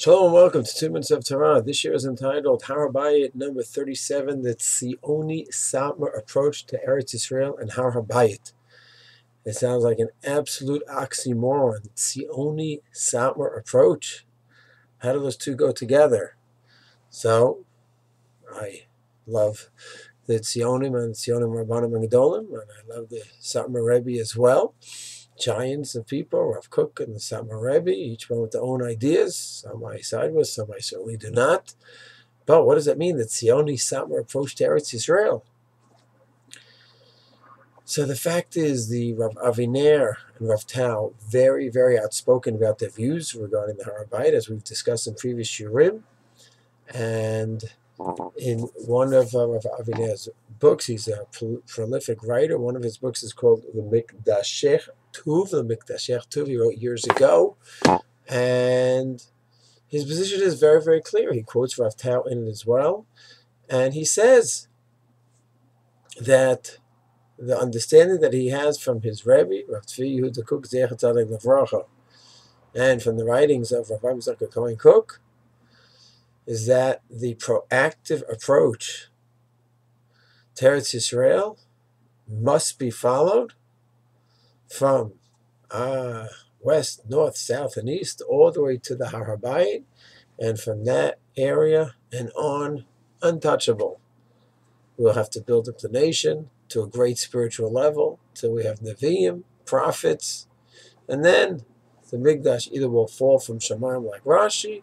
Shalom and welcome to 2 Minutes of Torah. This year is entitled Har Habayit number 37, the Zionist Satmar approach to Eretz Yisrael and Har Habayit. It sounds like an absolute oxymoron. Zionist Satmar approach. How do those two go together? So, I love the Zionim and Zionim Rabbanim and Gedolim, and I love the Satmar Rebbe as well. Giants of people, Rav Kook and the Satmar Rebbe, each one with their own ideas. Some I side with, some I certainly do not. But what does that mean, that Zionist Satmar approach to Eretz Yisrael? So the fact is, the Rav Aviner and Rav Tau, very, very outspoken about their views regarding the Har Habayit, as we've discussed in previous shiurim. And in one of Rav Aviner's books, he's a prolific writer. One of his books is called The Mikdashech Tuv, he wrote years ago. And his position is very, very clear. He quotes Rav Tau in it as well. And he says that the understanding that he has from his Rebbe, Rav Tzvi Yehuda Kook Zecher Tzaddik Livracha, and from the writings of Rav Yitzchak Cohen Kook, is that the proactive approach to Eretz Yisrael must be followed from west, north, south, and east, all the way to the Har Habayit, and from that area and on, untouchable. We'll have to build up the nation to a great spiritual level, till we have Nevi'im, prophets, and then the Mikdash either will fall from Shamayim like Rashi,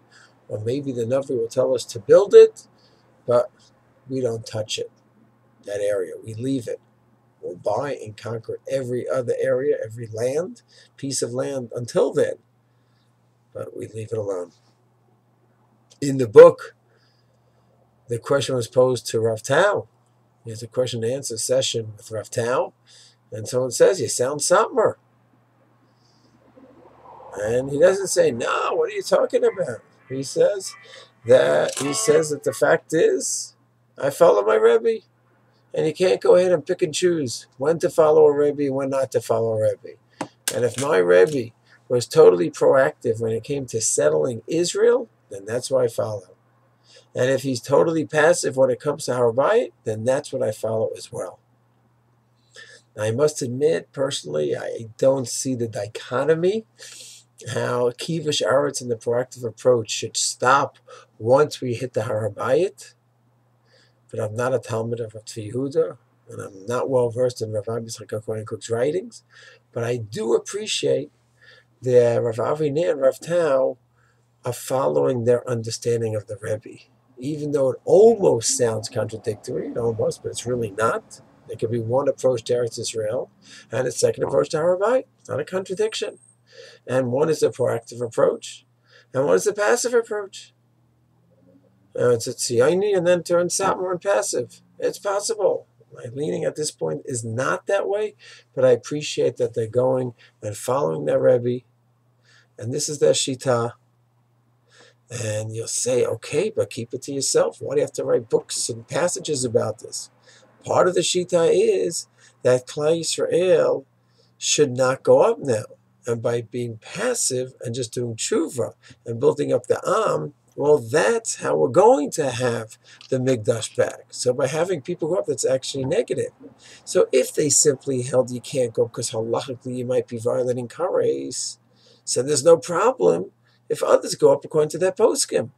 or maybe the Navi will tell us to build it, but we don't touch it, that area. We leave it. We'll buy and conquer every other area, every piece of land until then, but we leave it alone. In the book, the question was posed to Rav Tau. There's a question and answer session with Rav Tau, and someone says, "You sound Satmar." And he doesn't say, "No, what are you talking about?" He says that the fact is, I follow my Rebbe, and you can't go ahead and pick and choose when to follow a Rebbe and when not to follow a Rebbe. And if my Rebbe was totally proactive when it came to settling Israel, then that's what I follow. And if he's totally passive when it comes to Har Habayit, then that's what I follow as well. Now, I must admit, personally, I don't see the dichotomy, how Kivush Aretz and the proactive approach should stop once we hit the Har Habayit. But I'm not a Talmud of Rav Tzvi Yehuda, and I'm not well versed in Rav Yitzchak Cohen Kook's writings. But I do appreciate that Rav Aviner and Rav Tau are following their understanding of the Rebbe, even though it almost sounds contradictory, but it's really not. There could be one approach to Eretz Yisrael and a second approach to Har Habayit. It's not a contradiction. And one is a proactive approach, and one is a passive approach. It's a Tziyoni and then turn Satmar and passive. It's possible. My leaning at this point is not that way, but I appreciate that they're going and following their Rebbe, and this is their Shita. And you'll say, okay, but keep it to yourself. Why do you have to write books and passages about this? Part of the Shita is that Klal Yisrael should not go up now. And by being passive and just doing tshuva and building up the Am, well, that's how we're going to have the Mikdash back. So by having people go up, that's actually negative. So if they simply held you can't go because halachically you might be violating kares, so there's no problem if others go up according to that poskim.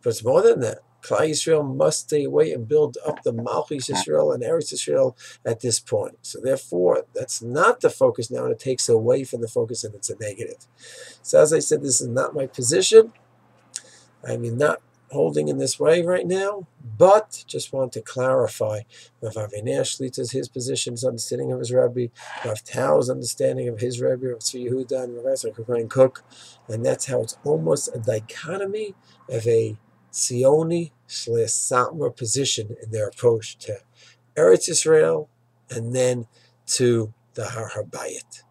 But it's more than that. Klal Yisrael must stay away and build up the Malchus Yisrael and Eretz Yisrael at this point. So therefore, that's not the focus now, and it takes away from the focus, and it's a negative. So as I said, this is not my position. I mean, not holding in this way right now, but just want to clarify Rav Aviner Shlita's, his position, his understanding of his Rebbe, Rav Tau's understanding of his Rebbe, Rav Tzvi Yehuda, and Rav Yitzchak Cohen Kook, and that's how it's almost a dichotomy of a Zioni/Satmar position in their approach to Eretz Yisrael and then to the Har Habayit.